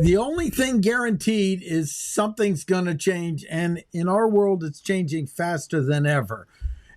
The only thing guaranteed is something's going to change. And in our world, it's changing faster than ever.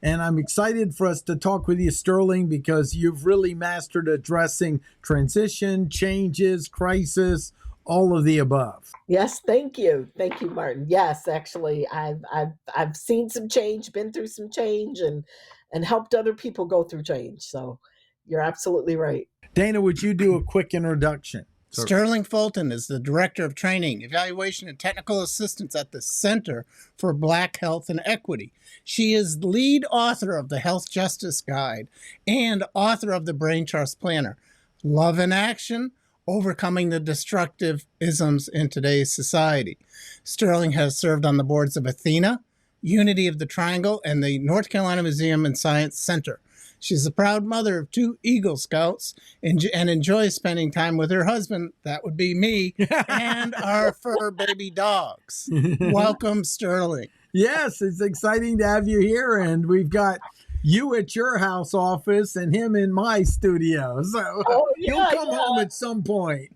And I'm excited for us to talk with you, Sterling, because you've really mastered addressing transition, changes, crisis, all of the above. Yes, thank you, Martin. Yes, actually, I've seen some change, been through some change, and helped other people go through change. So you're absolutely right. Dana, would you do a quick introduction? Sterling Fulton is the Director of Training, Evaluation, and Technical Assistance at the Center for Black Health and Equity. She is the lead author of the Health Justice Guide and author of the Brain Trust Planner, Love in Action, Overcoming the Destructive Isms in Today's Society. Sterling has served on the boards of Athena, Unity of the Triangle, and the North Carolina Museum and Science Center. She's a proud mother of 2 Eagle Scouts and enjoys spending time with her husband, that would be me, and our fur baby dogs. Welcome, Sterling. Yes, it's exciting to have you here. And we've got you at your house office and him in my studio. So he'll come home at some point.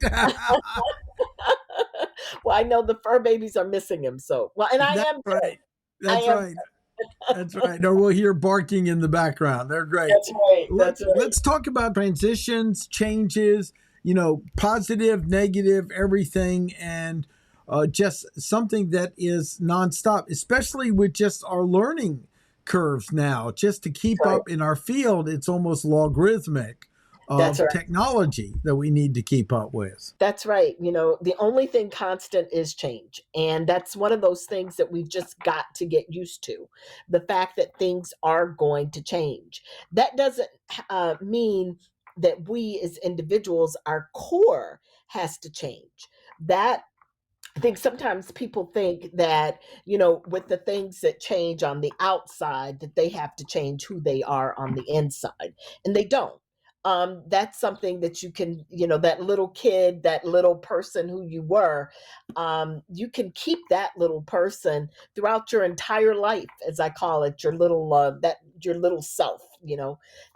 Well, I know the fur babies are missing him. So, well, and I am. Right. That's right. That's right. Or we'll hear barking in the background. They're great. That's right. That's right. Let's talk about transitions, changes, positive, negative, everything, and just something that is nonstop, especially with just our learning curves now. Just to keep up in our field, it's almost logarithmic of technology that we need to keep up with. That's right. The only thing constant is change. And that's one of those things that we've just got to get used to. The fact that things are going to change. That doesn't mean that we as individuals, our core has to change. That I think sometimes people think that, with the things that change on the outside, that they have to change who they are on the inside. And they don't. That's something that you can, that little kid, that little person who you were, you can keep that little person throughout your entire life, as I call it, your little self.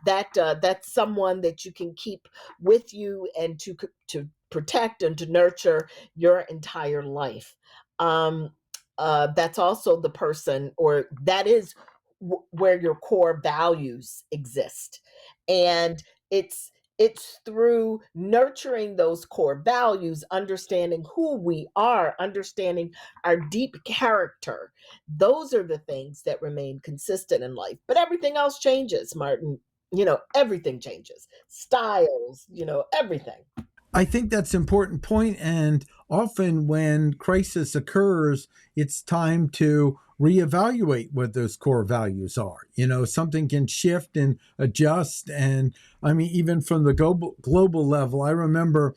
That's someone that you can keep with you and to protect and to nurture your entire life. That's also the person, or that is where your core values exist. And it's through nurturing those core values, understanding who we are, understanding our deep character. Those are the things that remain consistent in life. But everything else changes, Martin. Everything changes. Styles, everything. I think that's an important point. And often when crisis occurs, it's time to reevaluate what those core values are. Something can shift and adjust. And I mean, even from the global level, I remember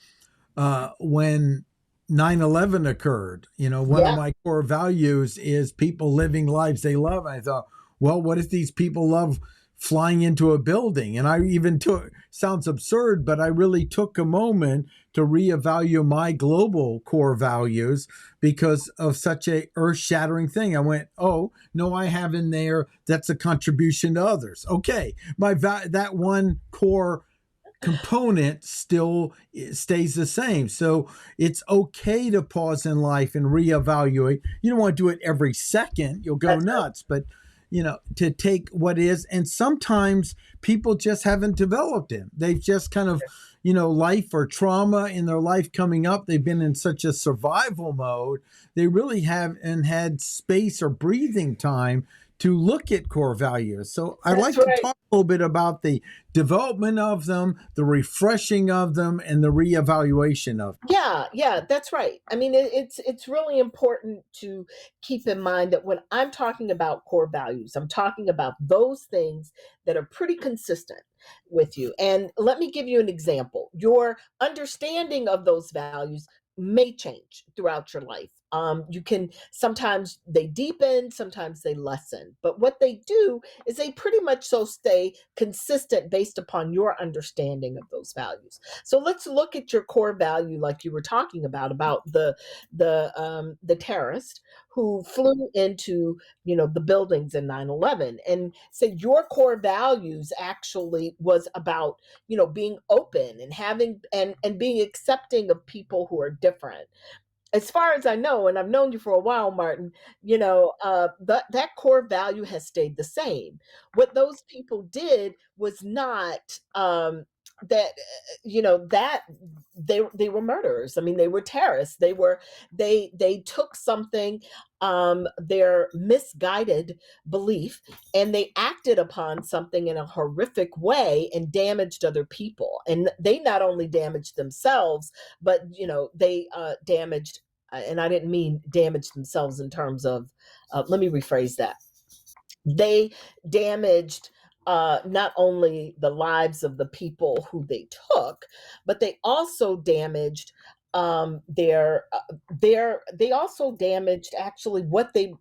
when 9/11 occurred, one of my core values is people living lives they love. I thought, well, what if these people love flying into a building? And I even sounds absurd, but I really took a moment to reevaluate my global core values because of such a earth-shattering thing. I went, oh, no, I have in there, that's a contribution to others. Okay, that one core component still stays the same. So it's okay to pause in life and reevaluate. You don't want to do it every second. You'll go nuts, but to take what is, and sometimes people just haven't developed it. They've just kind of, life or trauma in their life coming up. They've been in such a survival mode. They really haven't had space or breathing time to look at core values. So I'd like to talk a little bit about the development of them, the refreshing of them, and the reevaluation of them. Yeah, that's right. I mean, it's really important to keep in mind that when I'm talking about core values, I'm talking about those things that are pretty consistent with you. And let me give you an example. Your understanding of those values may change throughout your life. You can sometimes they deepen, sometimes they lessen. But what they do is they pretty much so stay consistent based upon your understanding of those values. So let's look at your core value, like you were talking about the terrorist who flew into the buildings in 9/11, and say your core values actually was about being open and having and being accepting of people who are different. As far as I know, and I've known you for a while, Martin, that core value has stayed the same. What those people did was not that that they were murderers. I mean, they were terrorists. They took something, their misguided belief, and they acted upon something in a horrific way and damaged other people. And they not only damaged themselves, but they damaged, and I didn't mean damage themselves in terms of, let me rephrase that. They damaged not only the lives of the people who they took, but they also damaged they also damaged actually what they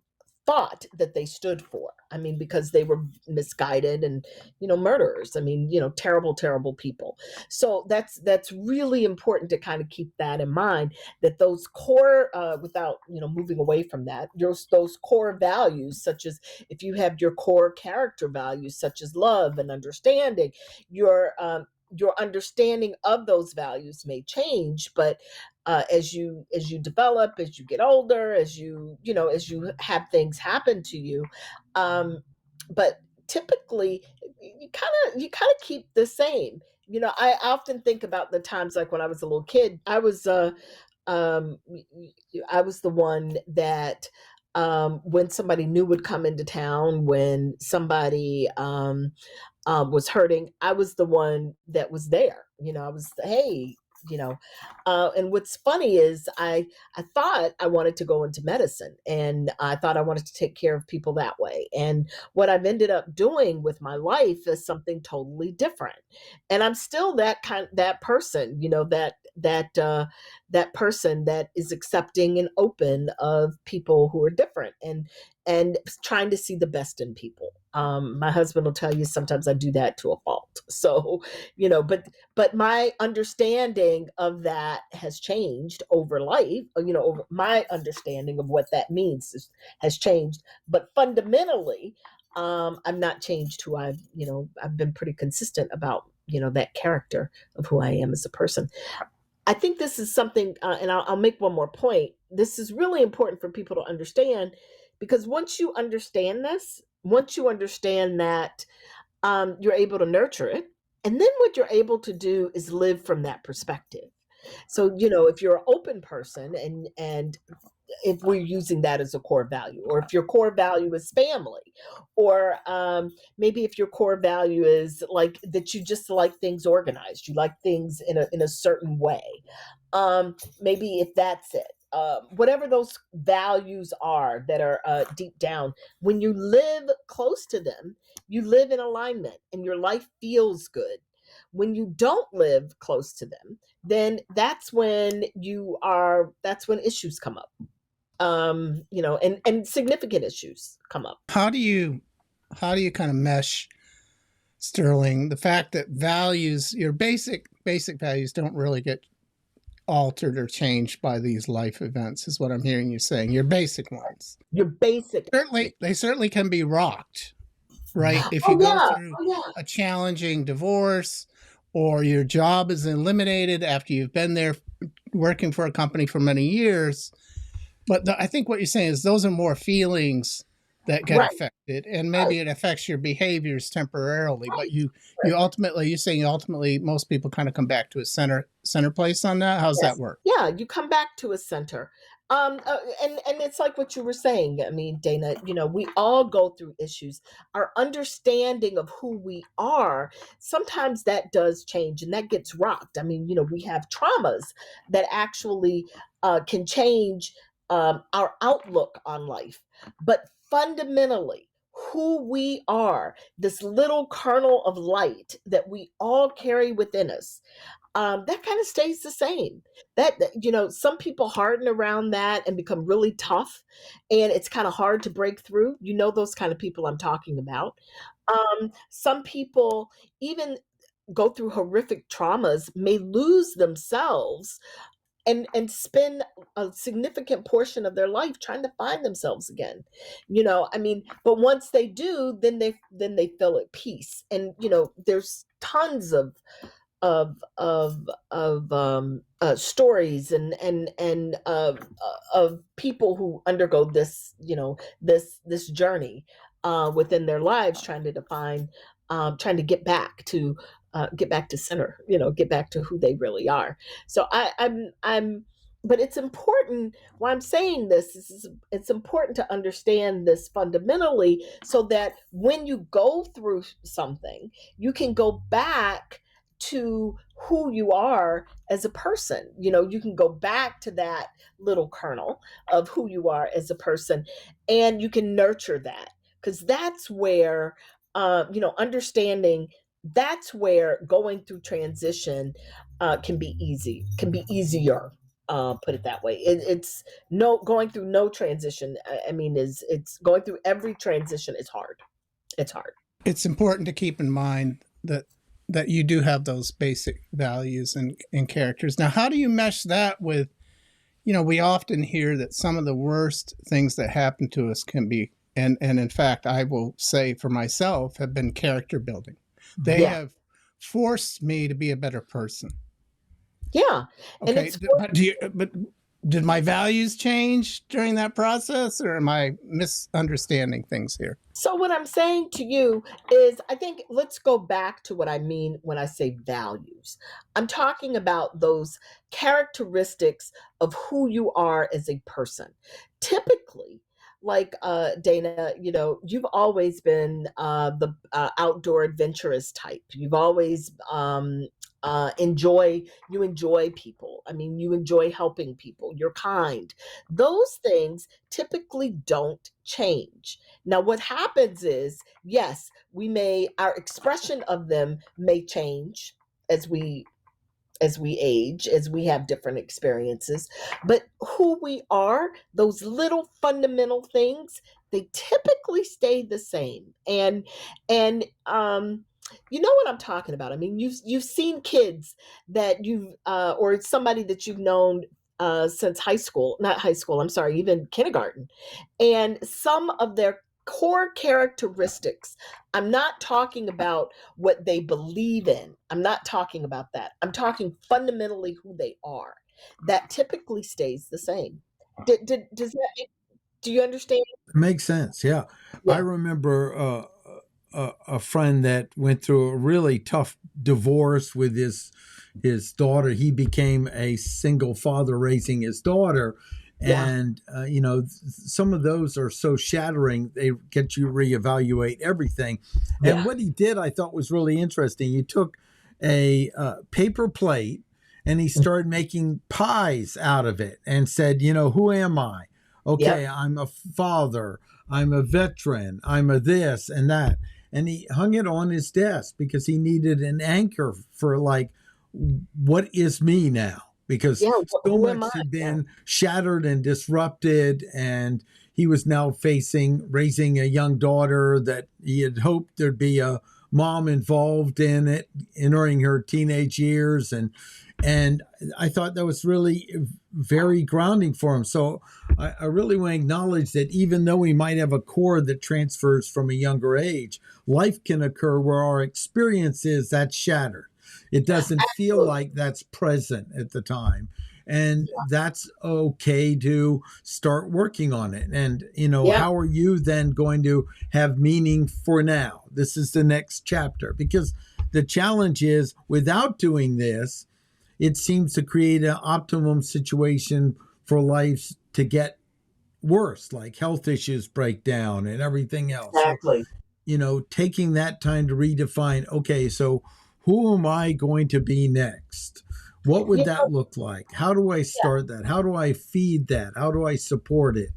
thought that they stood for. I mean, because they were misguided and murderers. I mean, terrible, terrible people. So that's really important to kind of keep that in mind. That those core, without moving away from that, those core values, such as if you have your core character values, such as love and understanding, your understanding of those values may change, but as you develop, as you get older, as as you have things happen to you, but typically you kind of keep the same. I often think about the times like when I was a little kid. Um I was the one that, when somebody new would come into town, when somebody was hurting, I was the one that was there. I was, hey, you know. And what's funny is I thought I wanted to go into medicine, and I thought I wanted to take care of people that way. And what I've ended up doing with my life is something totally different. And I'm still that person, that person that is accepting and open of people who are different, and trying to see the best in people. My husband will tell you sometimes I do that to a fault. So, but my understanding of that has changed over life. Over my understanding of what that means has changed. But fundamentally, I've not changed who I've been pretty consistent about, that character of who I am as a person. I think this is something, and I'll make one more point. This is really important for people to understand, because once you understand this, once you understand that, you're able to nurture it. And then what you're able to do is live from that perspective. So, if you're an open person, and if we're using that as a core value, or if your core value is family, or maybe if your core value is like that, you just like things organized, you like things in a certain way, maybe if that's it, whatever those values are that are deep down, when you live close to them, you live in alignment and your life feels good. When you don't live close to them, then that's when issues come up, and significant issues come up. How do you kind of mesh, Sterling, the fact that values, your basic values, don't really get altered or changed by these life events, is what I'm hearing you saying. Your basic ones. Your basic. They certainly can be rocked, right? If you Oh go yeah. through Oh yeah. a challenging divorce, or your job is eliminated after you've been there working for a company for many years. But I think what you're saying is those are more feelings that get Right. affected, and maybe it affects your behaviors temporarily. But you ultimately, you're saying ultimately most people kind of come back to a center place on that. How's Yes. that work? Yeah, you come back to a center. And it's like what you were saying. I mean, Dana, we all go through issues. Our understanding of who we are, sometimes that does change and that gets rocked. I mean, we have traumas that actually can change our outlook on life. But fundamentally, who we are, this little kernel of light that we all carry within us, that kind of stays the same. Some people harden around that and become really tough, and it's kind of hard to break through. Those kind of people I'm talking about. Some people even go through horrific traumas, may lose themselves and spend a significant portion of their life trying to find themselves again. But once they do, then they feel at peace. And there's tons of stories and of people who undergo this, this journey within their lives, trying to define, trying to get back to center, get back to who they really are. So I'm but it's important. Why I'm saying this is it's important to understand this fundamentally, so that when you go through something, you can go back to who you are as a person. You can go back to that little kernel of who you are as a person, and you can nurture that, because that's where, understanding, that's where going through transition can be easy, can be easier. Put it that way. It's no going through no transition. I mean, is it's going through every transition is hard. It's hard. It's important to keep in mind that you do have those basic values and characters. Now, how do you mesh that with, we often hear that some of the worst things that happen to us can be, and in fact, I will say for myself, have been character building. They Yeah. have forced me to be a better person. Yeah. And Okay, it's but did my values change during that process, or am I misunderstanding things here? So what I'm saying to you is, I think, let's go back to what I mean when I say values. I'm talking about those characteristics of who you are as a person. Typically, like Dana, you've always been the outdoor adventurous type. You've always enjoy people. I mean, you enjoy helping people. You're kind. Those things typically don't change. Now, what happens is, yes, our expression of them may change as we age, as we have different experiences, but who we are, those little fundamental things, they typically stay the same. And you know what I'm talking about. I mean, you've seen kids that you've or somebody that you've known since high school, not high school, I'm sorry, even kindergarten. And some of their core characteristics, I'm not talking about what they believe in. I'm not talking about that. I'm talking fundamentally who they are. That typically stays the same. Does that, do you understand? It makes sense. Yeah. I Yeah. remember a friend that went through a really tough divorce with his daughter. He became a single father raising his daughter. Yeah. And, some of those are so shattering, they get you to reevaluate everything. And Yeah. what he did, I thought was really interesting. He took a paper plate and he started making pies out of it and said, who am I? Okay, Yep. I'm a father, I'm a veteran, I'm a this and that. And he hung it on his desk because he needed an anchor for, like, what is me now? Because Yeah. so Who am I? much had Yeah. been shattered and disrupted, and he was now facing raising a young daughter that he had hoped there'd be a mom involved in it entering her teenage years. And I thought that was really very grounding for him. So I really want to acknowledge that even though we might have a core that transfers from a younger age, life can occur where our experience is that's shattered. It doesn't feel Absolutely. like that's present at the time. And that's okay to start working on it. And, Yeah. how are you then going to have meaning for now? This is the next chapter. Because the challenge is, without doing this, it seems to create an optimum situation for life to get worse, like health issues break down and everything else. So, Exactly. taking that time to redefine, okay, so who am I going to be next? What would Yeah. that look like? How do I start that? How do I feed that? How do I support it?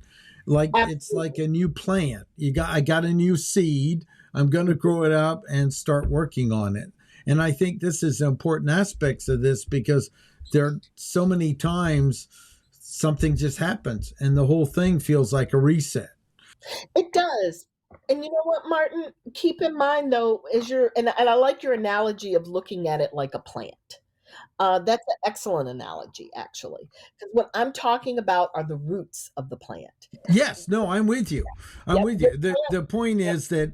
Like, it's Absolutely. like a new plant. I got a new seed. I'm going to grow it up and start working on it. And I think this is important aspects of this because there are so many times something just happens and the whole thing feels like a reset. It does. And you know what, Martin? Keep in mind though, and I like your analogy of looking at it like a plant. That's an excellent analogy, actually, because what I'm talking about are the roots of the plant. Yes, no, I'm with you. I'm Yep, with the you. The point plant. is that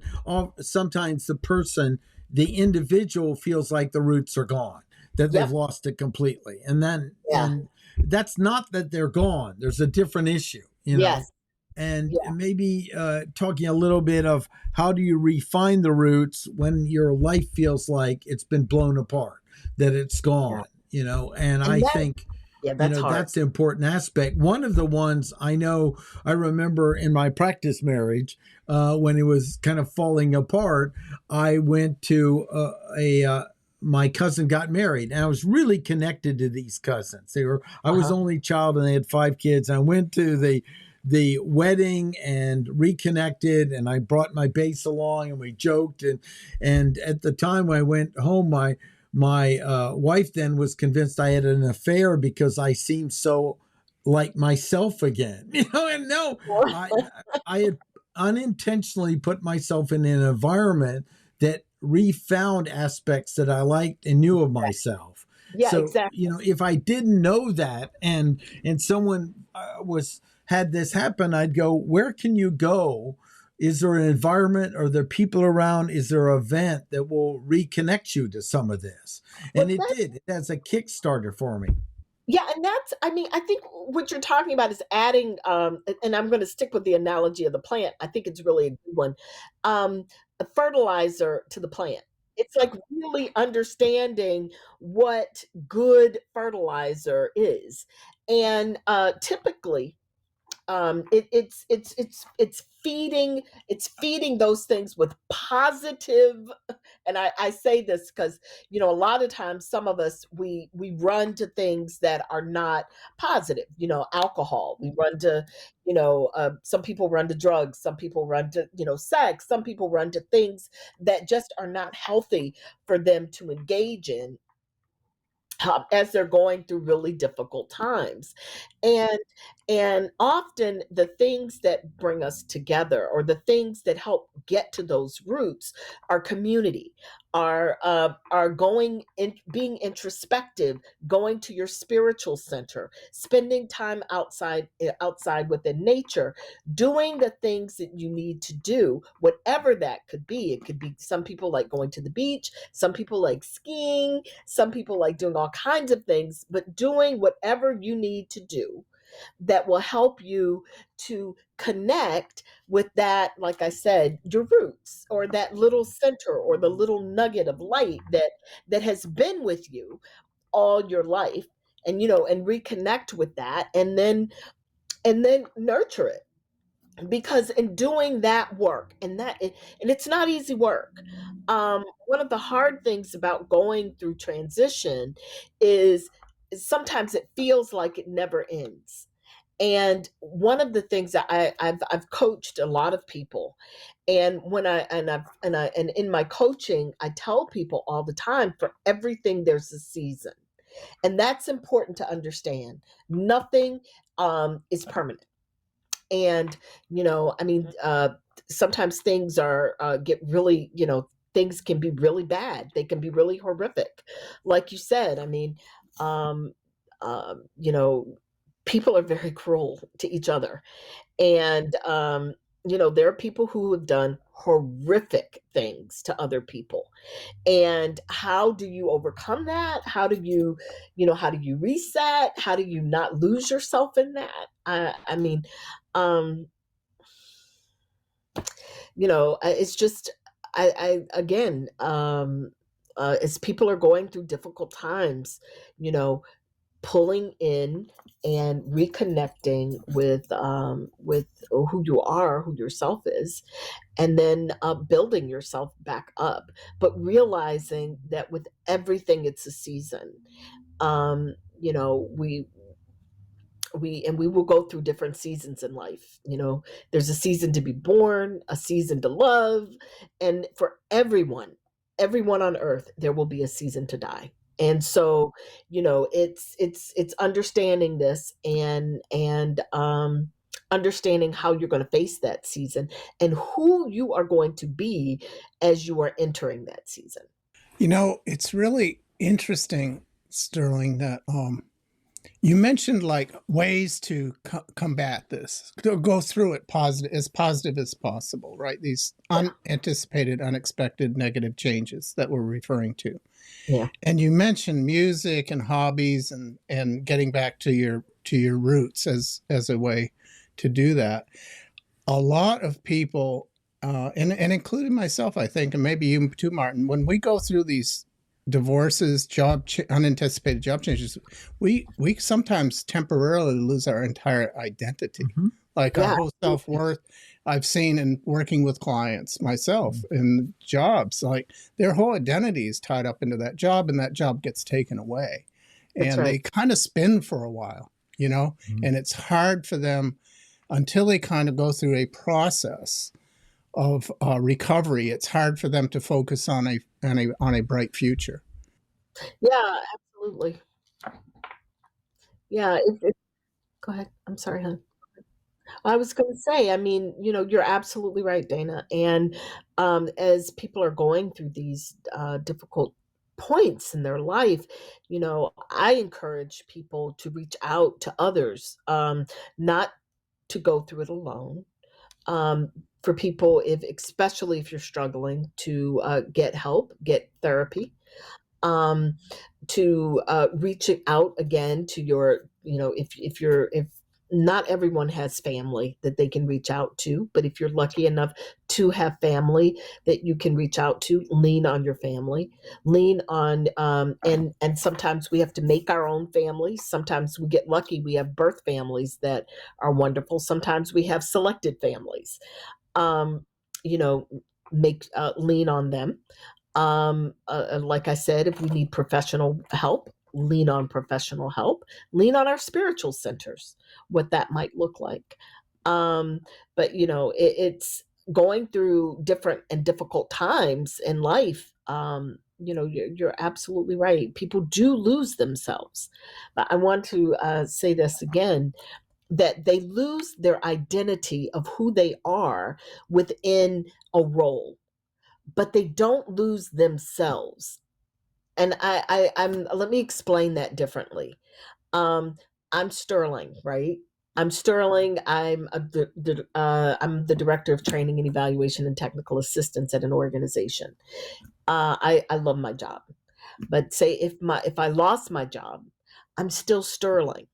sometimes the individual feels like the roots are gone, that they've Yep. lost it completely. Yeah. And that's not that they're gone. There's a different issue, you know. Yes. And Yeah. maybe talking a little bit of how do you refine the roots when your life feels like it's been blown apart, that it's Yeah. gone, you know. And And I that, think yeah, that's hard. that's the important aspect. One of the ones I know, I remember in my practice marriage, when it was kind of falling apart, I went to my cousin got married, and I was really connected to these cousins. I Uh was huh. only child, and they had 5 kids. I went to the wedding and reconnected, and I brought my bass along, and we joked, and at the time when I went home, my wife then was convinced I had an affair because I seemed so like myself again. You know, and no, I I had unintentionally put myself in an environment that refound aspects that I liked and knew of myself. Yeah. So, you Exactly. know, if I didn't know that and someone was had this happen, I'd go, where can you go? Is there an environment? Are there people around? Is there an event that will reconnect you to some of this? Well, And it that's did. It has a Kickstarter for me. Yeah, and that's I mean, I think what you're talking about is adding, and I'm gonna stick with the analogy of the plant. I think it's really a good one. A fertilizer to the plant. It's like really understanding what good fertilizer is. And typically it's feeding those things with positive, and I say this because a lot of times some of us we run to things that are not positive. Alcohol, we run to, some people run to drugs, some people run to, sex, some people run to things that just are not healthy for them to engage in, as they're going through really difficult times. And and often the things that bring us together, or the things that help get to those roots, are community, are going in, being introspective, going to your spiritual center, spending time outside within nature, doing the things that you need to do, whatever that could be. It could be, some people like going to the beach, some people like skiing, some people like doing all kinds of things, but doing whatever you need to do that will help you to connect with that, like I said, your roots, or that little center, or the little nugget of light that has been with you all your life. And reconnect with that, and then nurture it, because in doing that work, and it's not easy work. One of the hard things about going through transition is sometimes it feels like it never ends. And one of the things that I've coached a lot of people, and when I and I've and in my coaching, I tell people all the time, for everything there's a season, and that's important to understand. Nothing is permanent. And I mean, sometimes things are get really, things can be really bad, they can be really horrific, like you said. I mean, um um you know people are very cruel to each other. And there are people who have done horrific things to other people. And how do you overcome that? How do you reset? How do you not lose yourself in that? I mean, um it's just, I again, as people are going through difficult times, you know pulling in and reconnecting with who you are, who yourself is, and then building yourself back up, but realizing that with everything, it's a season. um you know we will go through different seasons in life. There's a season to be born, a season to love, and for everyone, everyone on earth, there will be a season to die. And so, it's understanding this, and understanding how you're going to face that season and who you are going to be as you are entering that season. It's really interesting, Sterling, that you mentioned like ways to combat this, to go through it positive as possible, right? These unanticipated, unexpected negative changes that we're referring to. Yeah. And you mentioned music and hobbies and getting back to your roots as a way to do that. A lot of people, and including myself, I think, and maybe you too, Martin, when we go through these divorces, unanticipated job changes, we sometimes temporarily lose our entire identity, like our whole self-worth. I've seen in working with clients myself in jobs, like their whole identity is tied up into that job, and that job gets taken away. That's and right. They kind of spin for a while, and it's hard for them until they kind of go through a process of recovery. It's hard for them to focus on a bright future. Yeah, absolutely. Yeah. Go ahead. I'm sorry, hon. I was going to say, I mean, you're absolutely right, Dana. And as people are going through these difficult points in their life, I encourage people to reach out to others, not to go through it alone. For people, especially if you're struggling, to get help, get therapy, um, to reach it out again to your, if not everyone has family that they can reach out to, but if you're lucky enough to have family that you can reach out to, lean on your family, lean on, and sometimes we have to make our own families. Sometimes we get lucky, we have birth families that are wonderful. Sometimes we have selected families. um, you know, make lean on them. Like I said, if we need professional help, lean on professional help. Lean on our spiritual centers, what that might look like. Um, but it's going through different and difficult times in life. You're absolutely right. People do lose themselves. But I want to say this again, that they lose their identity of who they are within a role, but they don't lose themselves. And I'm let me explain that differently. Um, I'm Sterling, right? I'm Sterling. I'm the director of training and evaluation and technical assistance at an organization. I love my job, but say if I lost my job, I'm still Sterling.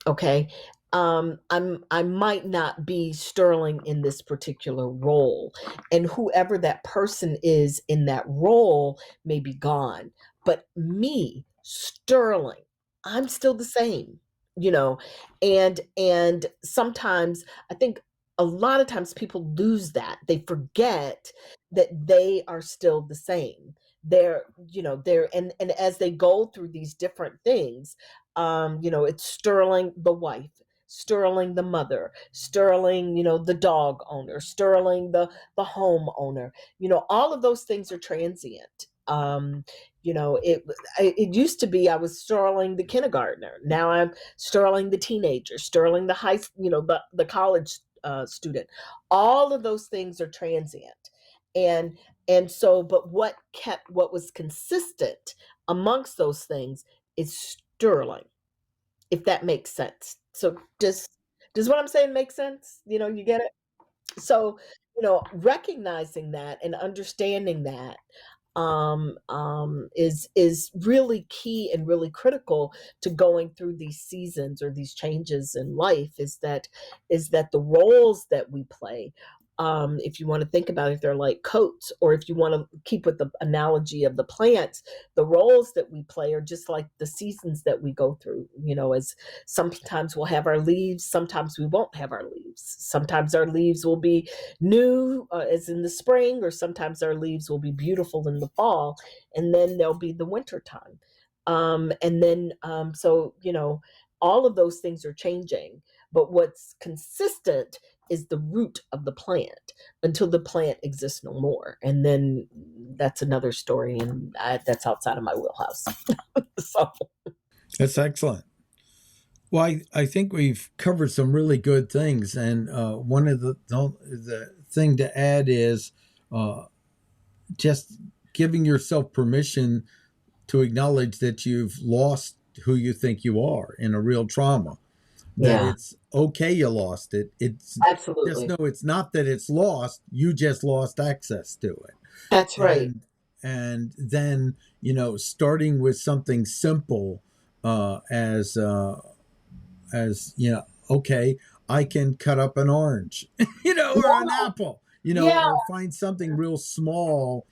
Okay. I might not be Sterling in this particular role, and whoever that person is in that role may be gone, but me, Sterling, I'm still the same, you know. And sometimes I think a lot of times people lose that. They forget that they are still the same. They're and as they go through these different things, it's Sterling the wife, Sterling the mother, Sterling, the dog owner, Sterling the home owner. All of those things are transient. It used to be I was Sterling the kindergartner. Now I'm Sterling the teenager, Sterling the the college student. All of those things are transient. And so, but what was consistent amongst those things is Sterling, if that makes sense. So does what I'm saying make sense? You get it? So, recognizing that and understanding that is really key and really critical to going through these seasons or these changes in life, is that the roles that we play, if you want to think about it, they're like coats, or if you want to keep with the analogy of the plants, the roles that we play are just like the seasons that we go through. As sometimes we'll have our leaves, sometimes we won't have our leaves. Sometimes our leaves will be new, as in the spring, or sometimes our leaves will be beautiful in the fall, and then there'll be the winter time. And then so all of those things are changing, but what's consistent is the root of the plant until the plant exists no more. And then that's another story, and that's outside of my wheelhouse. So, That's excellent. Well, I think we've covered some really good things, and one of the thing to add is just giving yourself permission to acknowledge that you've lost who you think you are in a real trauma. That yeah, it's okay you lost it. It's just absolutely. know it's not that it's lost. You just lost access to it. That's right. And then starting with something simple as okay, I can cut up an orange, or an apple, Yeah, or find something real small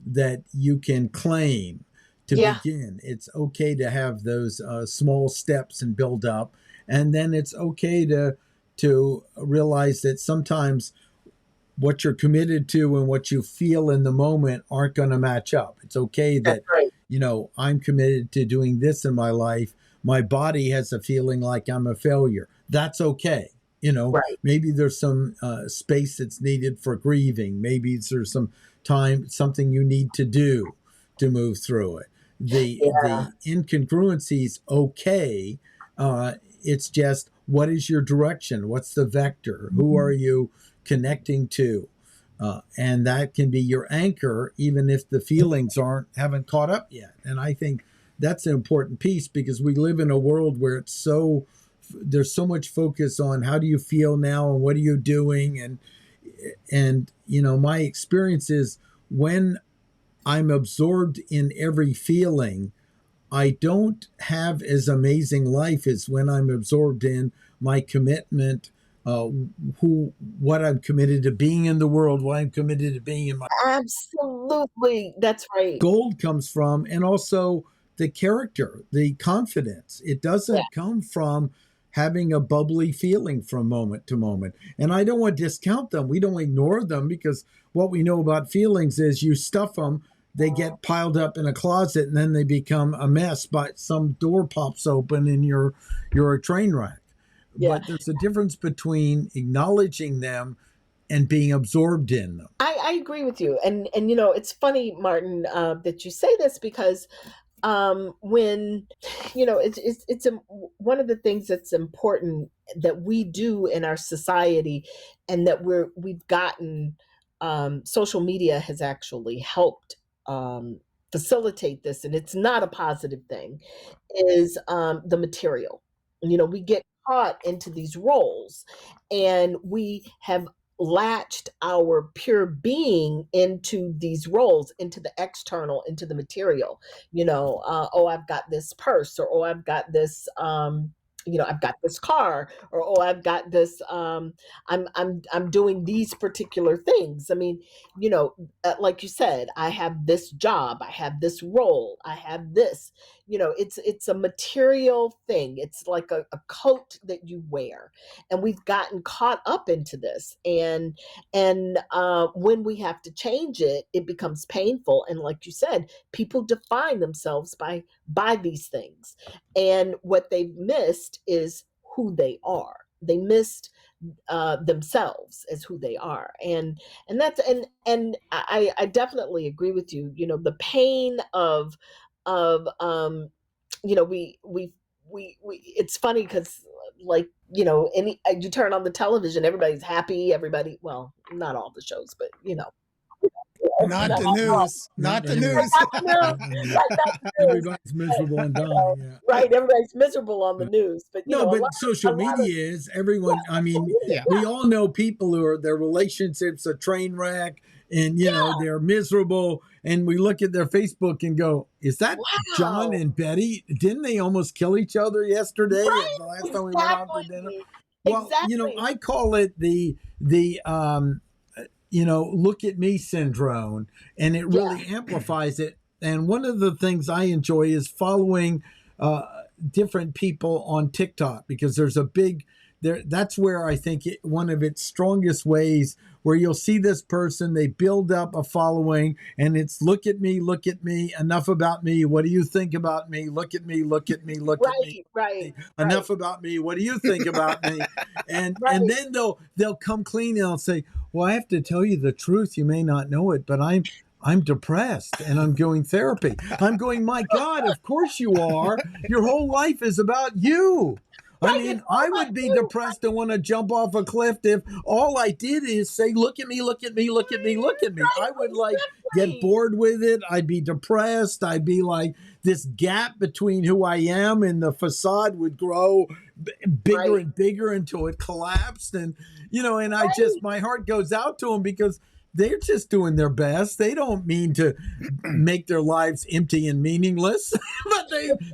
that you can claim to yeah, begin. It's okay to have those small steps and build up, and then it's okay to realize that sometimes what you're committed to and what you feel in the moment aren't going to match up. It's okay that's that, right. I'm committed to doing this in my life. My body has a feeling like I'm a failure. That's okay. Right. Maybe there's some space that's needed for grieving. Maybe there's some time, something you need to do to move through it. Yeah. The incongruencies, okay. It's just, what is your direction? What's the vector? Who are you connecting to? And that can be your anchor, even if the feelings haven't caught up yet. And I think that's an important piece, because we live in a world where there's so much focus on how do you feel now and what are you doing, and my experience is, when I'm absorbed in every feeling, I don't have as amazing life as when I'm absorbed in my commitment, what I'm committed to being in the world, what I'm committed to being in my Absolutely. That's right. gold comes from, and also the character, the confidence. It Yeah. doesn't come from having a bubbly feeling from moment to moment. And I don't want to discount them. We don't ignore them, because what we know about feelings is you stuff them, they get piled up in a closet, and then they become a mess. But some door pops open and you're a train wreck. Yeah. But there's a difference between acknowledging them and being absorbed in them. I agree with you. And it's funny, Martin, that you say this, because when one of the things that's important that we do in our society, and that we've gotten, social media has actually helped um, facilitate this, and it's not a positive thing, is the material. We get caught into these roles, and we have latched our pure being into these roles, into the external, into the material. Oh, I've got this purse, or oh, I've got this, I've got this car, or oh, I've got this, I'm doing these particular things. I mean, like you said, I have this job, I have this role, I have this. It's a material thing. It's like a coat that you wear, and we've gotten caught up into this. And when we have to change it, it becomes painful. And like you said, people define themselves by these things, and what they've missed is who they are. They missed themselves as who they are. And I definitely agree with you. The pain of we it's funny because, like, you turn on the television, everybody's happy, everybody, well, not all the shows, but Not not the all, news. Not Not the the news. news. not the news, Not the news. right, not the news. Everybody's miserable and dying. Yeah. Right, everybody's miserable on the news, but No, a but lot, social a lot of, media is yeah, everyone. I social mean, media, Yeah. we all know people who are their relationships a train wreck, and yeah, they're miserable. And we look at their Facebook and go, "Is that John wow, and Betty? Didn't they almost kill each other yesterday? right, The last time we went out to dinner." exactly, Well, exactly, I call it the look at me syndrome, and it yeah, really amplifies it. And one of the things I enjoy is following different people on TikTok, because there's a big that's where I think one of its strongest ways, where you'll see this person, they build up a following, and it's look at me, enough about me, what do you think about me, look at me, look at me, look at me, Right. enough about me, what do you think about me? And Right. then they'll come clean and they'll say, well, I have to tell you the truth, you may not know it, but I'm depressed and I'm doing therapy. I'm going, my God, of course you are. Your whole life is about you. I Right. mean, It's all I about would be you. depressed and want to jump off a cliff if all I did is say, look at me, look at me, look at me, look at me. I would like get Exactly. bored with it. I'd be depressed. I'd be like, this gap between who I am and the facade would grow bigger Right. and bigger until it collapsed. And, and Right. my heart goes out to them because they're just doing their best. They don't mean to make their lives empty and meaningless, but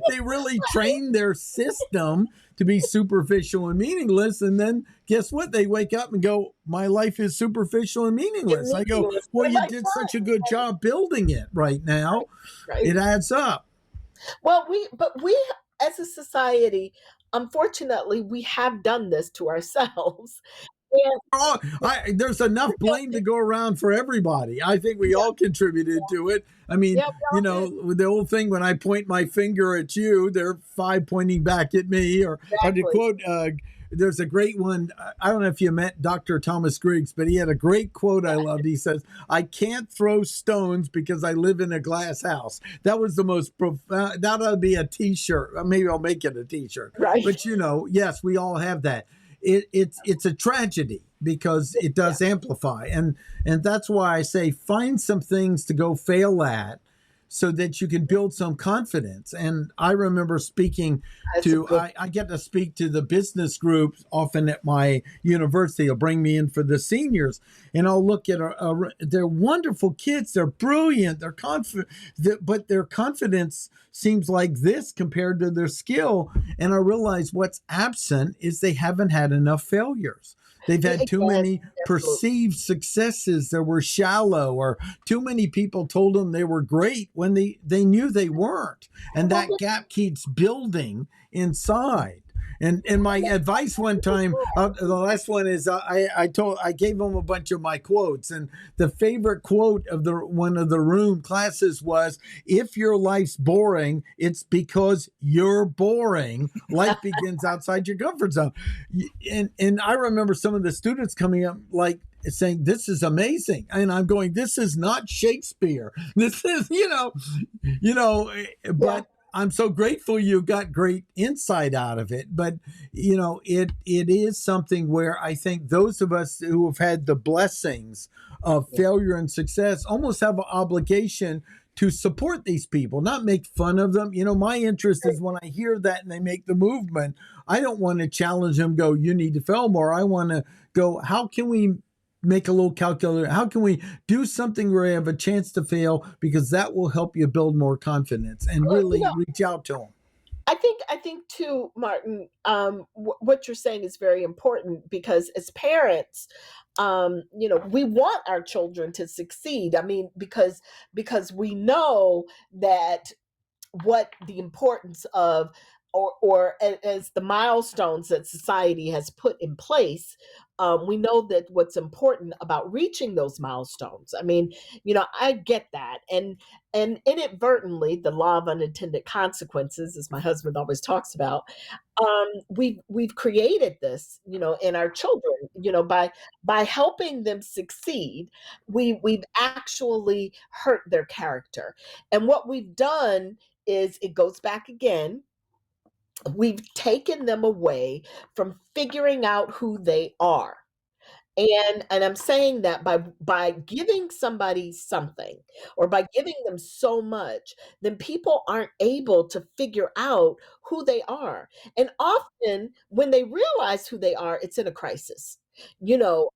they really train their system to be superficial and meaningless. And then guess what? They wake up and go, my life is superficial and meaningless. I go, Meaningless. well, They're you like, did what? such a good job building it right now. Right. It adds up. Well, we as a society, unfortunately, we have done this to ourselves. And Oh, there's enough we're blame to guilty. go around for everybody. I think we Yeah, all contributed to it. I mean, yeah, we all did. the old thing, when I point my finger at you, there are five pointing back at me. Or to Exactly. quote, there's a great one. I don't know if you met Dr. Thomas Griggs, but he had a great quote I loved. He says, I can't throw stones because I live in a glass house. That was the most profound. That ought to be a t-shirt. Maybe I'll make it a t-shirt. Right. But, yes, we all have that. It's a tragedy because it does amplify, and that's why I say find some things to go fail at so that you can build some confidence. And I remember speaking That's a good. I get to speak to the business groups often at my university. They'll bring me in for the seniors, and I'll look at they're wonderful kids. They're brilliant. They're confident, but their confidence seems like this compared to their skill. And I realize what's absent is they haven't had enough failures. They've had too Again, many absolutely. perceived successes that were shallow, or too many people told them they were great when they knew they weren't. And Well, that gap keeps building inside. And my advice one time, the last one is I gave them a bunch of my quotes, and the favorite quote of the one of the room classes was, "If your life's boring, it's because you're boring. Life begins outside your comfort zone." And I remember some of the students coming up like saying, "This is amazing," and I'm going, "This is not Shakespeare. This is yeah, but." I'm so grateful you got great insight out of it. But, it is something where I think those of us who have had the blessings of failure and success almost have an obligation to support these people, not make fun of them. My interest is when I hear that and they make the movement, I don't want to challenge them, go, you need to fail more. I want to go, how can we make a little calculator? How can we do something where you have a chance to fail, because that will help you build more confidence and well, really reach out to them. I think too, Martin. What you're saying is very important, because as parents, we want our children to succeed. I mean, because we know that what the importance of, or as the milestones that society has put in place, we know that what's important about reaching those milestones. I mean, I get that, and inadvertently, the law of unintended consequences, as my husband always talks about, we've created this, in our children, by helping them succeed. We've actually hurt their character, and what we've done is, it goes back again, we've taken them away from figuring out who they are. And I'm saying that by giving somebody something, or by giving them so much, then people aren't able to figure out who they are. And often when they realize who they are, it's in a crisis. Or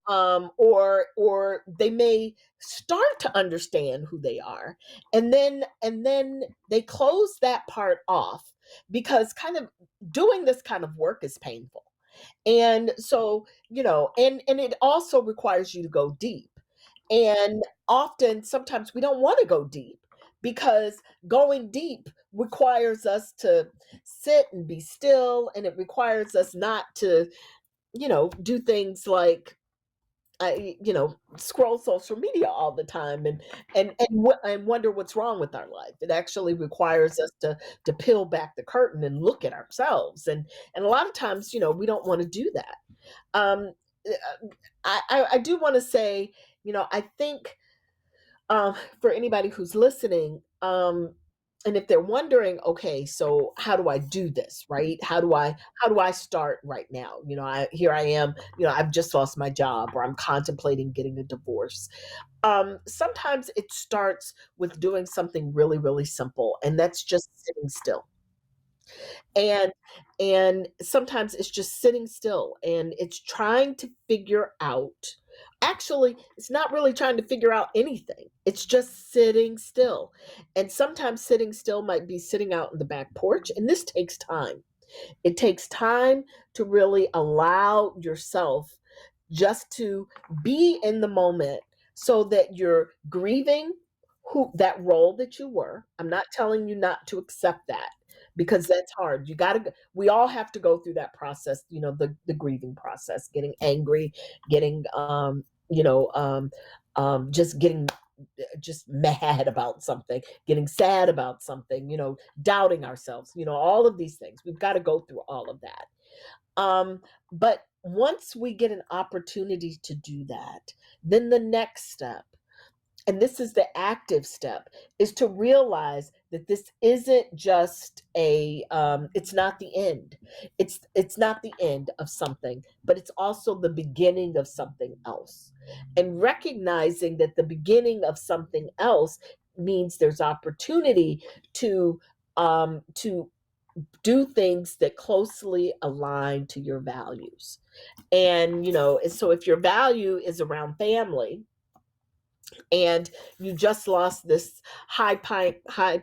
they may start to understand who they are, and then they close that part off, because kind of doing this kind of work is painful. And so, and it also requires you to go deep. And often, sometimes we don't want to go deep, because going deep requires us to sit and be still, and it requires us not to do things like scroll social media all the time and wonder what's wrong with our life. It actually requires us to peel back the curtain and look at ourselves, and a lot of times, we don't want to do that. Um, I do want to say, I think for anybody who's listening, and if they're wondering, okay, so how do I do this, right? How do I start right now? Here I am, I've just lost my job, or I'm contemplating getting a divorce. Sometimes it starts with doing something really, really simple, and that's just sitting still. And and sometimes it's just sitting still, and it's trying to figure out, actually it's not really trying to figure out anything, it's just sitting still. And sometimes sitting still might be sitting out in the back porch, and this takes time. It takes time to really allow yourself just to be in the moment, so that you're grieving who that role that you were. I'm not telling you not to accept that, because that's hard. We all have to go through that process, the grieving process, getting angry, getting just getting just mad about something, getting sad about something, doubting ourselves, all of these things. We've got to go through all of that. But once we get an opportunity to do that, then the next step, and this is the active step, is to realize that this isn't just it's not the end. It's not the end of something, but it's also the beginning of something else. And recognizing that the beginning of something else means there's opportunity to do things that closely align to your values. And so if your value is around family, and you just lost this high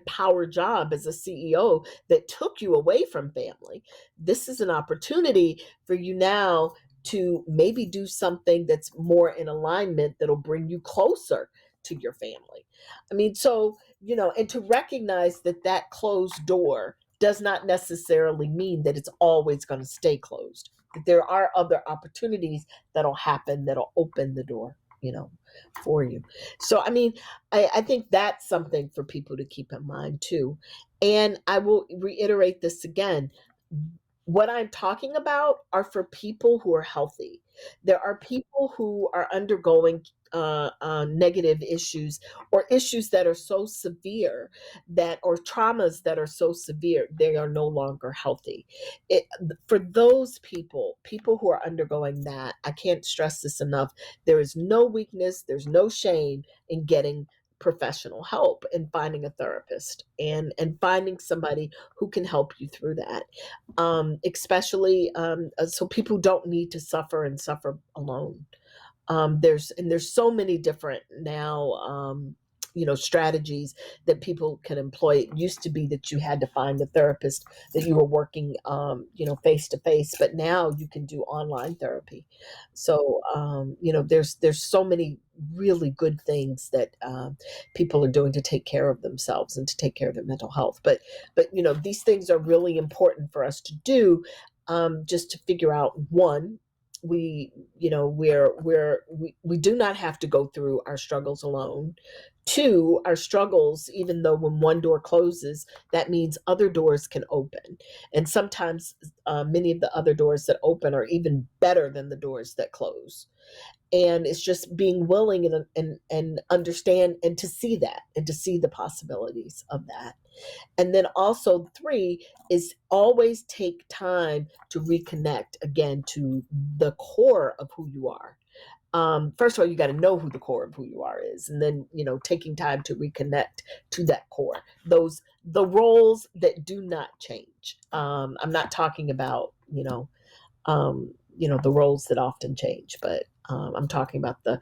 power job as a CEO that took you away from family, this is an opportunity for you now to maybe do something that's more in alignment, that'll bring you closer to your family. I mean, so, and to recognize that that closed door does not necessarily mean that it's always going to stay closed, that there are other opportunities that'll happen, that'll open the door, for you. So, I mean, I think that's something for people to keep in mind too. And I will reiterate this again. What I'm talking about are for people who are healthy. There are people who are undergoing negative issues, or issues that are so severe, or traumas that are so severe, they are no longer healthy. It, for those people who are undergoing that, I can't stress this enough. There is no weakness, there's no shame in getting professional help, and finding a therapist, and finding somebody who can help you through that, especially so people don't need to suffer and suffer alone. There's so many different now, strategies that people can employ. It used to be that you had to find a therapist, that you were working face to face, but now you can do online therapy. So there's so many really good things that people are doing to take care of themselves and to take care of their mental health. But these things are really important for us to do, just to figure out, one, we we do not have to go through our struggles alone. Two, our struggles, even though when one door closes, that means other doors can open. And sometimes many of the other doors that open are even better than the doors that close. And it's just being willing and understand, and to see that, and to see the possibilities of that. And then also, three, is always take time to reconnect again to the core of who you are. First of all, you got to know who the core of who you are is, and then taking time to reconnect to that core. The roles that do not change. I'm not talking about the roles that often change, but I'm talking about the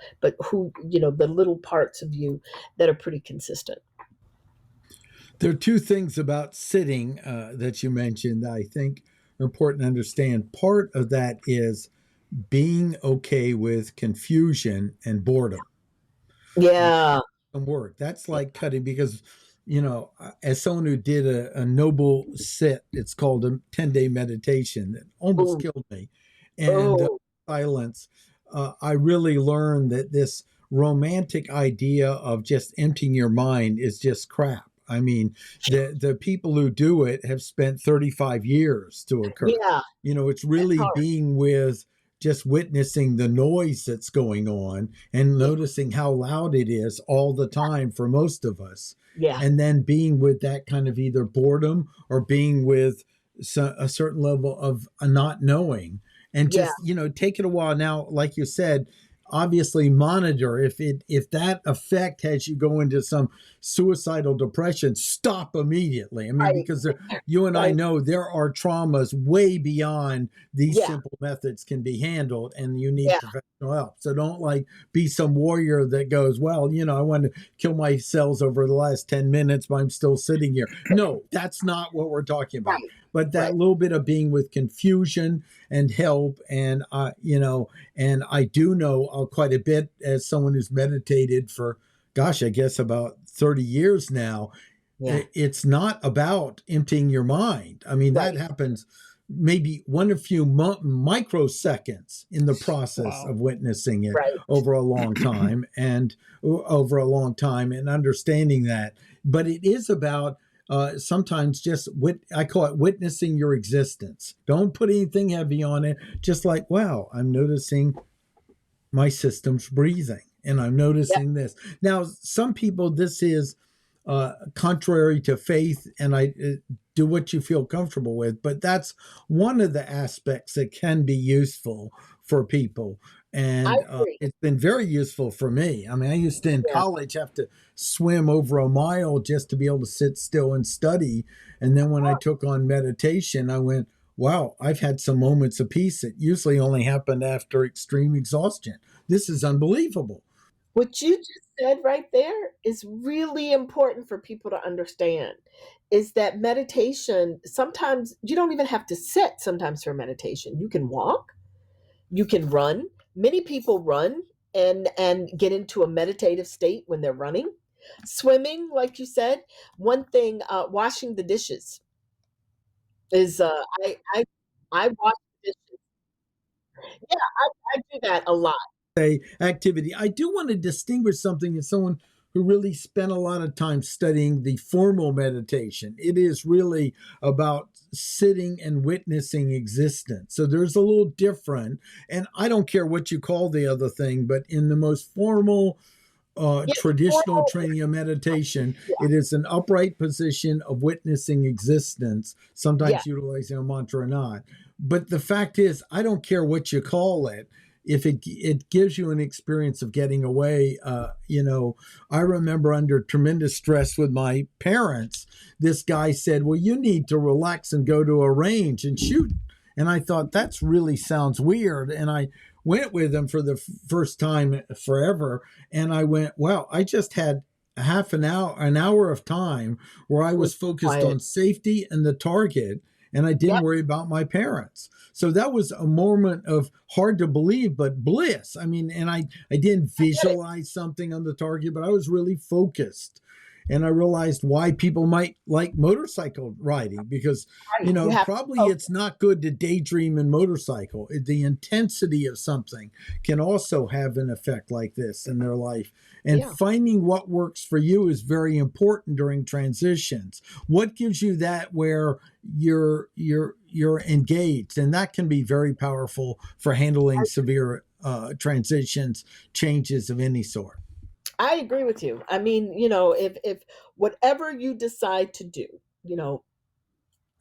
little parts of you that are pretty consistent. There are two things about sitting that you mentioned that I think are important to understand. Part of that is being okay with confusion and boredom. Yeah. Work. That's like cutting, because, as someone who did a noble sit, it's called a 10-day meditation that almost Ooh. killed me. and Oh, silence, I really learned that this romantic idea of just emptying your mind is just crap. I mean, the people who do it have spent 35 years to occur. yeah, It's that's really hard. being with just witnessing the noise that's going on and Yeah, noticing how loud it is all the time for most of us. yeah, And then being with that kind of either boredom or being with a certain level of a not knowing, and yeah, just take it a while. Now, like you said, obviously monitor if that effect has you go into some suicidal depression, stop immediately. I mean, right, because you and I right, know there are traumas way beyond these yeah, simple methods can be handled, and you need yeah, professional help. So don't like be some warrior that goes, well, I want to kill my cells over the last 10 minutes, but I'm still sitting here. No, that's not what we're talking about. right, But right. that little bit of being with confusion and help, and and I do know quite a bit as someone who's meditated for, gosh, I guess about 30 years now. Yeah, It's not about emptying your mind. I mean, that right, happens maybe one or few microseconds in the process Wow. of witnessing it right. over a long time, and understanding that. But it is about sometimes just I call it witnessing your existence. Don't put anything heavy on it. Just like, wow, I'm noticing my system's breathing, and I'm Yep, noticing this. Now, some people, this is contrary to faith, and I do what you feel comfortable with, but that's one of the aspects that can be useful for people. I And agree. it's been very useful for me. I mean, I used to in Yeah, college have to swim over a mile just to be able to sit still and study. And then when I took on meditation, I went, wow, I've had some moments of peace that usually only happened after extreme exhaustion. This is unbelievable. what you just said right there is really important for people to understand, is that meditation, sometimes you don't even have to sit sometimes for meditation. You can walk, you can run. Many people run and get into a meditative state when they're running. Swimming, like you said. One thing, washing the dishes is I wash the dishes. Yeah, I do that a lot. Say activity. I do want to distinguish something as someone who really spent a lot of time studying the formal meditation. It is really about sitting and witnessing existence. So there's a little different, and I don't care what you call the other thing, but in the most formal Yeah, the traditional formal, training of meditation, yeah, it is an upright position of witnessing existence, yeah, sometimes utilizing a mantra or not. But the fact is, I don't care what you call it. If it gives you an experience of getting away, I remember under tremendous stress with my parents, this guy said, "Well, you need to relax and go to a range and shoot." And I thought that's really sounds weird, and I went with him for the first time forever, and I went, wow, I just had an hour of time where I with was focused quiet. on safety and the target, and I didn't Yep, worry about my parents. So that was a moment of hard to believe, but bliss. I mean, and I didn't I get it. visualize something on the target, but I was really focused. And I realized why people might like motorcycle riding because, Right. You have to probably focus. it's not good to daydream in motorcycle. The intensity of something can also have an effect like this in their life. And Yeah. finding what works for you is very important during transitions. What gives you that where you're engaged, and that can be very powerful for handling severe transitions, changes of any sort. I agree with you. I mean, if whatever you decide to do, you know,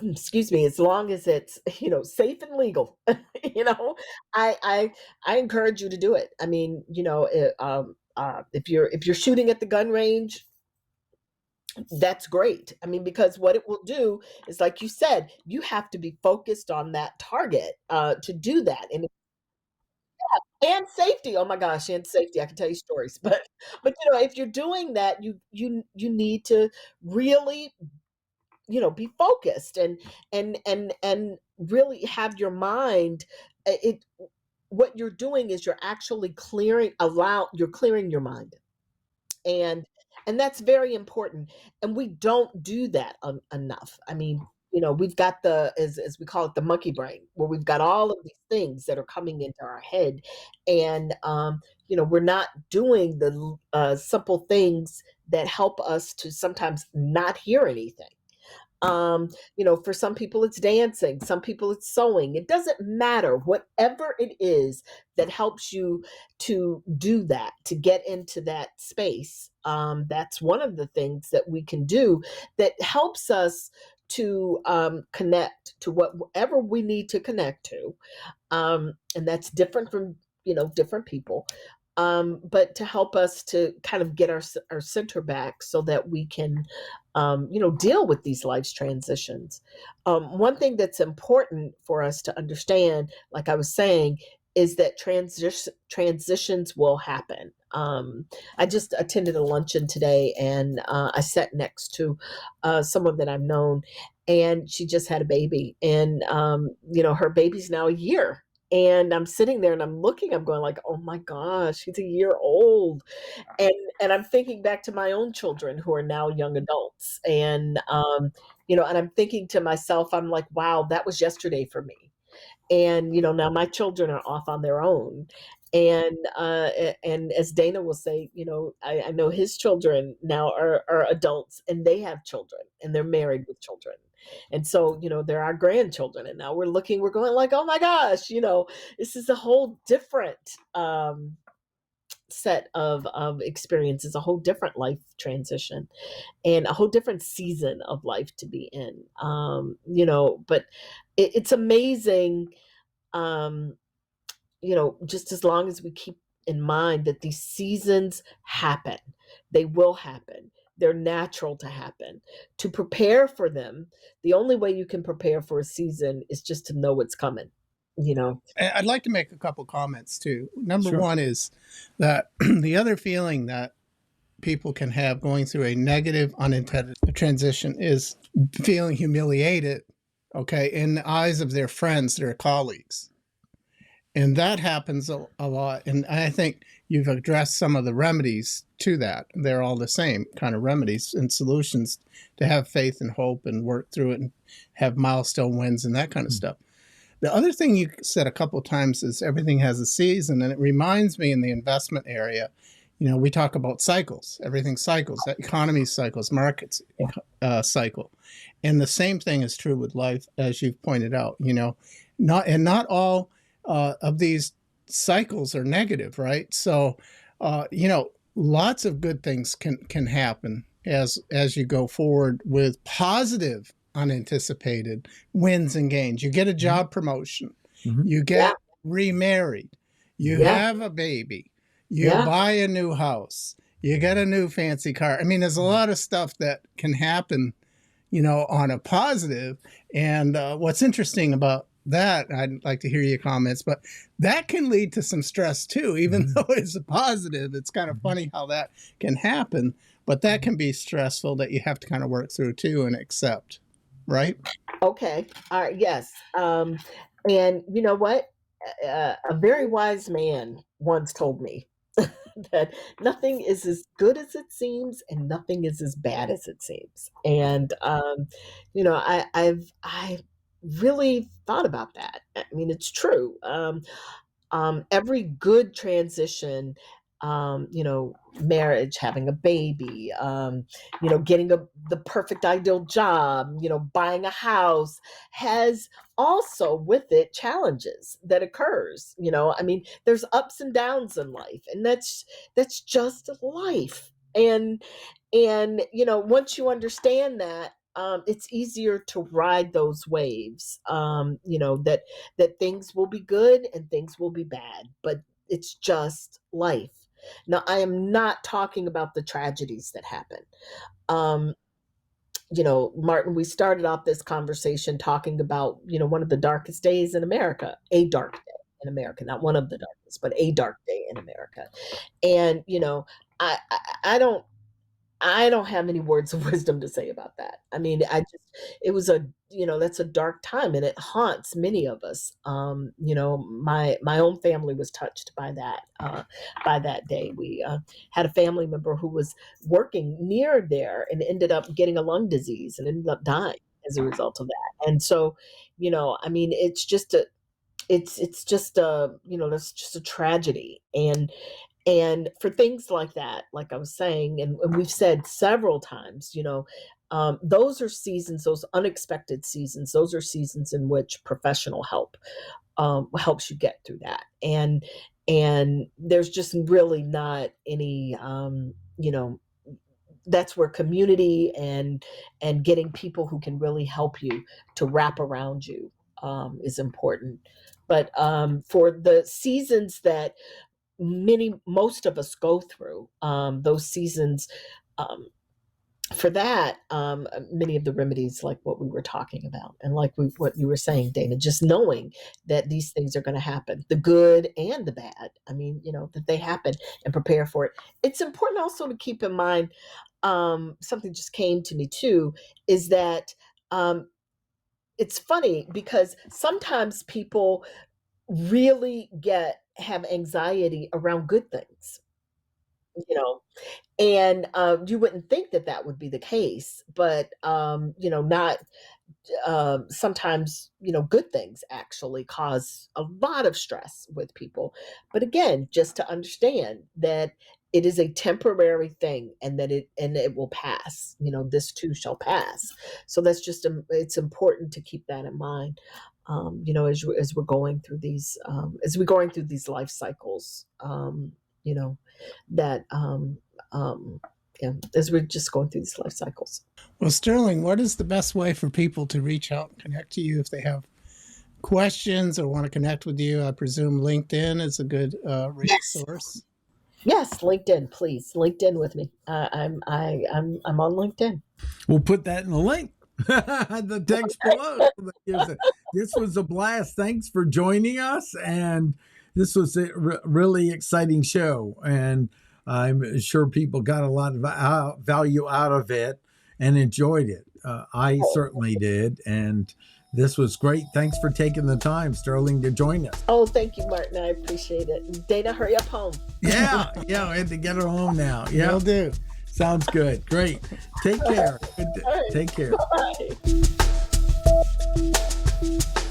excuse me, as long as it's, safe and legal, you know, I I I encourage you to do it. I mean, if you're shooting at the gun range, that's great. I mean, because what it will do is, like you said, you have to be focused on that target to do that, and safety. Oh my gosh, and safety. I can tell you stories, but if you're doing that, you need to really, be focused and really have your mind. It What you're doing is you're actually you're clearing your mind, and and that's very important. And we don't do that enough. I mean, we've got as we call it, the monkey brain, where we've got all of these things that are coming into our head, and we're not doing the simple things that help us to sometimes not hear anything. For some people it's dancing, some people it's sewing. It doesn't matter. Whatever it is that helps you to do that, to get into that space, that's one of the things that we can do that helps us to connect to whatever we need to connect to. And that's different from different people, but to help us to kind of get our center back so that we can deal with these life's transitions. One thing that's important for us to understand, like I was saying, is that transitions will happen. I just attended a luncheon today, and I sat next to someone that I've known, and she just had a baby, and her baby's now a year. And I'm sitting there and I'm going like, oh my gosh, he's a year old. And I'm thinking back to my own children who are now young adults. And and I'm thinking to myself, I'm like, wow, that was yesterday for me. And now my children are off on their own. And as Dana will say, I know his children now are adults, and they have children, and they're married with children. And so, they're our grandchildren, and now we're going like, oh my gosh, this is a whole different set of experiences, a whole different life transition, and a whole different season of life to be in. But it's amazing, um, just as long as we keep in mind that these seasons happen, they will happen. They're natural to happen. To prepare for them, the only way you can prepare for a season is just to know what's coming. I'd like to make a couple comments too. Number Sure. one is that the other feeling that people can have going through a negative unintended transition is feeling humiliated, okay, in the eyes of their friends, their colleagues. And that happens a lot. And I think you've addressed some of the remedies to that. They're all the same kind of remedies and solutions to have faith and hope and work through it and have milestone wins and that kind of stuff. The other thing you said a couple of times is everything has a season. And it reminds me in the investment area, we talk about cycles. Everything cycles, economy cycles, markets cycle. And the same thing is true with life, as you've pointed out. Not all of these cycles are negative, right? So, lots of good things can happen as you go forward with positive, unanticipated wins and gains. You get a job promotion, you get remarried, you have a baby, you buy a new house, you get a new fancy car. I mean, there's a lot of stuff that can happen, on a positive. And what's interesting about that, I'd like to hear your comments, but that can lead to some stress too, even though it's a positive. It's kind of funny how that can happen, but that can be stressful that you have to kind of work through too and accept, right? Okay. All right. Yes. And you know what? A very wise man once told me that nothing is as good as it seems, and nothing is as bad as it seems. And I really thought about that. I mean, it's true. Every good transition, marriage, having a baby, getting the perfect ideal job, buying a house, has also with it challenges that occurs. I mean, there's ups and downs in life, and that's just life. And once you understand that, it's easier to ride those waves. That things will be good and things will be bad, but it's just life. Now, I am not talking about the tragedies that happen. Um, Martin, we started off this conversation talking about, one of the darkest days in America, a dark day in America, not one of the darkest, but a dark day in America. And, I, I, I don't, I don't have any words of wisdom to say about that. I mean, it was that's a dark time, and it haunts many of us. My own family was touched by that day. We had a family member who was working near there and ended up getting a lung disease and ended up dying. as a result of that. And so, I mean, that's just a tragedy. And for things like that, like I was saying, and we've said several times, those are seasons, those unexpected seasons, those are seasons in which professional help helps you get through that. And there's just really not any, that's where community and getting people who can really help you to wrap around you is important. But for the seasons that most of us go through, those seasons, for that, many of the remedies, like what we were talking about, and like what you were saying, Dana, just knowing that these things are going to happen, the good and the bad. I mean, that they happen, and prepare for it. It's important also to keep in mind, something just came to me too, is that it's funny because sometimes people really have anxiety around good things, you know, and you wouldn't think that that would be the case, but not sometimes, good things actually cause a lot of stress with people. But again, just to understand that it is a temporary thing, and that it will pass. This too shall pass. So that's just it's important to keep that in mind. As we're going through these life cycles, that yeah, as we're just going through these life cycles. Well, Sterling, what is the best way for people to reach out and connect to you if they have questions or want to connect with you? I presume LinkedIn is a good resource. Yes, LinkedIn, please. LinkedIn with me. I'm on LinkedIn. We'll put that in the link, the text below. This was a blast. Thanks for joining us, and this was a really exciting show. And I'm sure people got a lot of value out of it and enjoyed it. I certainly did. And this was great. Thanks for taking the time, Sterling, to join us. Oh, thank you, Martin. I appreciate it. Dana, hurry up home. Yeah, I have to get her home now. Yeah, will do. Sounds good. Great. Take care. Right. Take care. Bye.